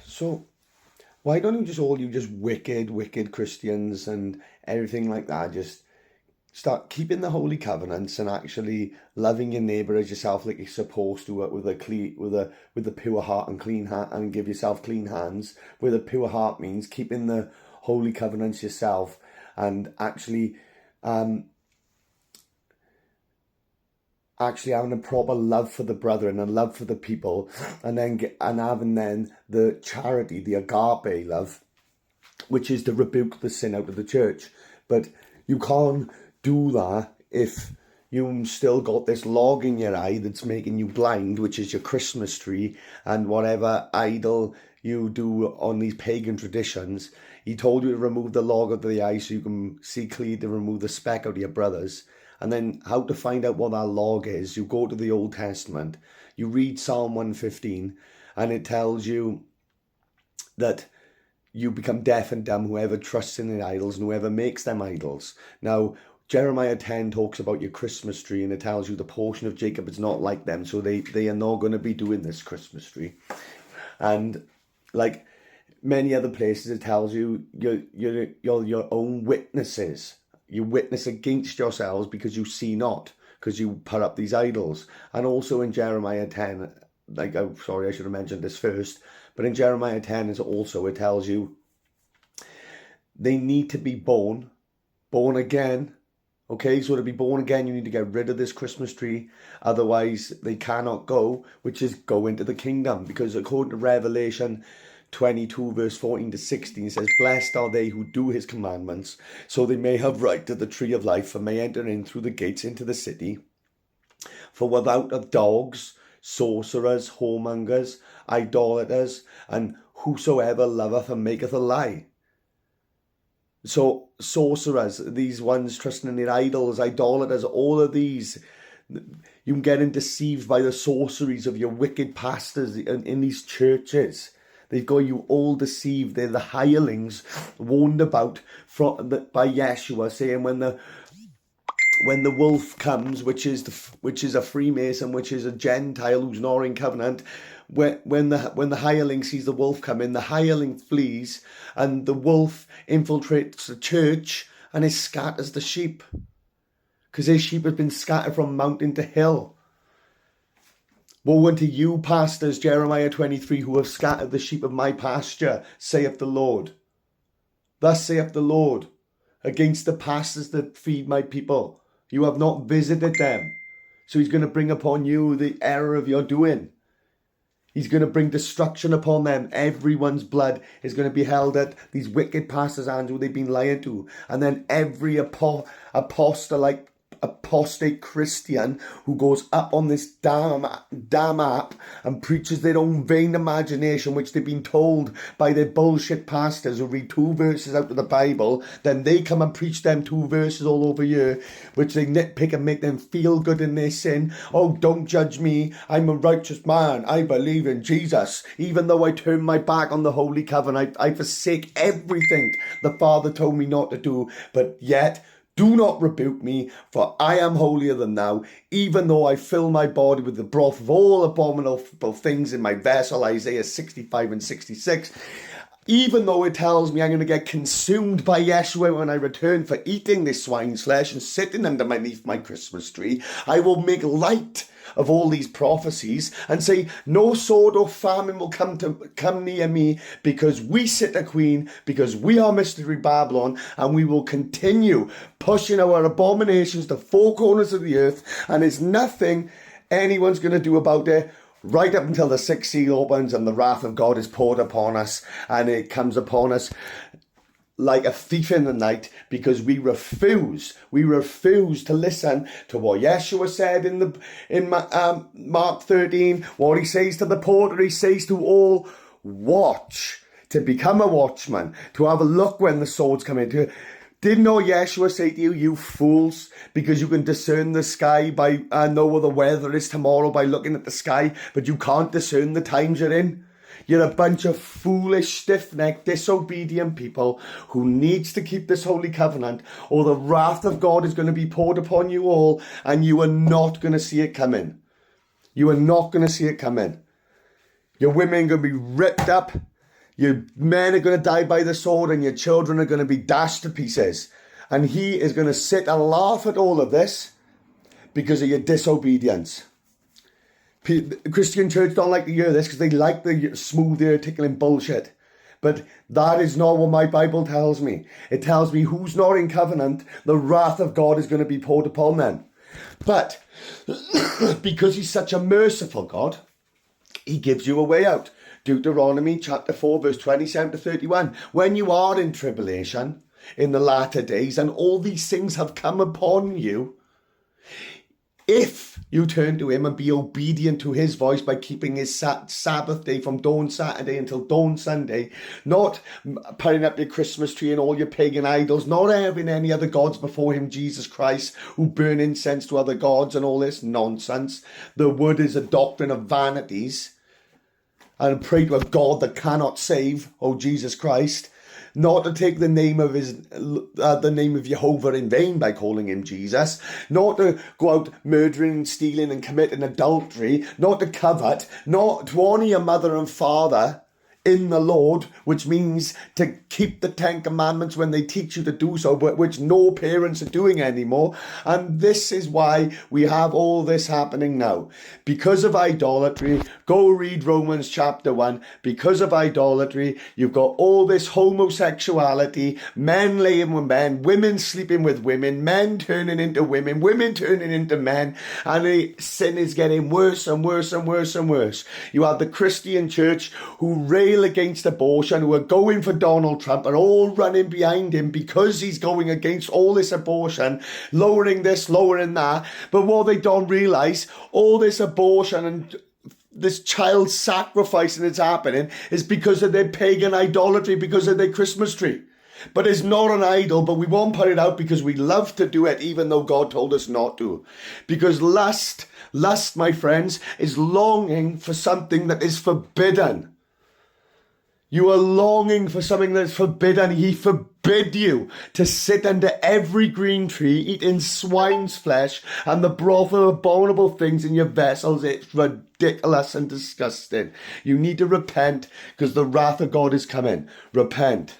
So why don't you just all you just wicked Christians and everything like that just start keeping the holy covenants and actually loving your neighbour as yourself like you're supposed to with a clean with a pure heart and clean heart and give yourself clean hands. Where the pure heart means keeping the holy covenants yourself and um actually having a proper love for the brethren and love for the people, and having then the charity, the agape love, which is to rebuke the sin out of the church. But you can't do that if you still got this log in your eye that's making you blind, which is your Christmas tree and whatever idol you do on these pagan traditions. He told you to remove the log out of the eye so you can see clearly, to remove the speck out of your brothers. And then how to find out what that log is, you go to the Old Testament, you read Psalm 115, and it tells you that you become deaf and dumb whoever trusts in the idols and whoever makes them idols. Now, Jeremiah 10 talks about your Christmas tree, and it tells you the portion of Jacob is not like them, so they are not going to be doing this Christmas tree. And like many other places, it tells you you're your own witnesses. You witness against yourselves because you see not, because you put up these idols. And also in Jeremiah 10, like, oh, sorry, I should have mentioned this first, but in Jeremiah 10 it tells you they need to be born again. Okay, so to be born again, you need to get rid of this Christmas tree. Otherwise, they cannot go, which is go into the kingdom. Because according to Revelation 22 verse 14 to 16, it says, blessed are they who do his commandments, so they may have right to the tree of life and may enter in through the gates into the city. For without are dogs, sorcerers, whoremongers, idolaters, and whosoever loveth and maketh a lie. So sorcerers, these ones trusting in their idols, idolaters, all of these, you can get deceived by the sorceries of your wicked pastors in these churches. They've got you all deceived. They're the hirelings warned about by Yeshua, saying when the wolf comes, which is a Freemason, which is a Gentile who's not in covenant, when the hireling sees the wolf come in, the hireling flees, and the wolf infiltrates the church and it scatters the sheep, because his sheep have been scattered from mountain to hill. Woe unto you, pastors, Jeremiah 23, who have scattered the sheep of my pasture, saith the Lord. Thus saith the Lord, against the pastors that feed my people. You have not visited them. So he's going to bring upon you the error of your doing. He's going to bring destruction upon them. Everyone's blood is going to be held at these wicked pastors' hands who they've been lying to. And then every apostate Christian who goes up on this damn app and preaches their own vain imagination, which they've been told by their bullshit pastors who read 2 verses out of the Bible, then they come and preach them 2 verses all over here, which they nitpick and make them feel good in their sin. Oh, don't judge me, I'm a righteous man, I believe in Jesus, even though I turn my back on the holy covenant, I forsake everything the Father told me not to do, but yet do not rebuke me, for I am holier than thou, even though I fill my body with the broth of all abominable things in my vessel, Isaiah 65 and 66. Even though it tells me I'm going to get consumed by Yeshua when I return for eating this swine's flesh and sitting underneath my Christmas tree, I will make light of all these prophecies and say, no sword or famine will come near me, because we sit a queen, because we are Mystery Babylon, and we will continue pushing our abominations to 4 corners of the earth, and there's nothing anyone's going to do about it, right up until the 6th seal opens and the wrath of God is poured upon us, and it comes upon us like a thief in the night, because we refuse to listen to what Yeshua said in Mark 13, what he says to the porter. He says to all, watch, to become a watchman, to have a look when the swords come into. Did not Yeshua say to you, you fools, because you can discern the sky by know what the weather is tomorrow by looking at the sky, but you can't discern the times you're in? You're a bunch of foolish, stiff-necked, disobedient people who needs to keep this holy covenant, or the wrath of God is going to be poured upon you all, and you are not going to see it coming. You are not going to see it coming. Your women are going to be ripped up. Your men are going to die by the sword, and your children are going to be dashed to pieces. And he is going to sit and laugh at all of this because of your disobedience. The Christian church don't like to hear this because they like the smooth air tickling bullshit. But that is not what my Bible tells me. It tells me who's not in covenant, the wrath of God is going to be poured upon them. But because he's such a merciful God, he gives you a way out. Deuteronomy chapter 4 verse 27 to 31. When you are in tribulation in the latter days and all these things have come upon you, if you turn to him and be obedient to his voice by keeping his Sabbath day from dawn Saturday until dawn Sunday, not putting up your Christmas tree and all your pagan idols, not having any other gods before him, Jesus Christ, who burn incense to other gods and all this nonsense. The word is a doctrine of vanities. And pray to a God that cannot save, oh Jesus Christ. Not to take the name of the name of Jehovah in vain by calling him Jesus, not to go out murdering, stealing and committing adultery, not to covet, not to honour your mother and father in the Lord, which means to keep the 10 Commandments when they teach you to do so, but which no parents are doing anymore. And this is why we have all this happening now. Because of idolatry, go read Romans chapter 1. Because of idolatry, you've got all this homosexuality, men laying with men, women sleeping with women, men turning into women, women turning into men, and the sin is getting worse and worse and worse and worse. You have the Christian church who rail against abortion, who are going for Donald Trump, are all running behind him because he's going against all this abortion, lowering this, lowering that. But what they don't realise, all this abortion and this child sacrificing that's happening is because of their pagan idolatry, because of their Christmas tree. But it's not an idol, but we won't put it out because we love to do it even though God told us not to. Because lust, my friends, is longing for something that is forbidden. You are longing for something that's forbidden. He forbid you to sit under every green tree, eating swine's flesh and the broth of abominable things in your vessels. It's ridiculous and disgusting. You need to repent because the wrath of God is coming. Repent.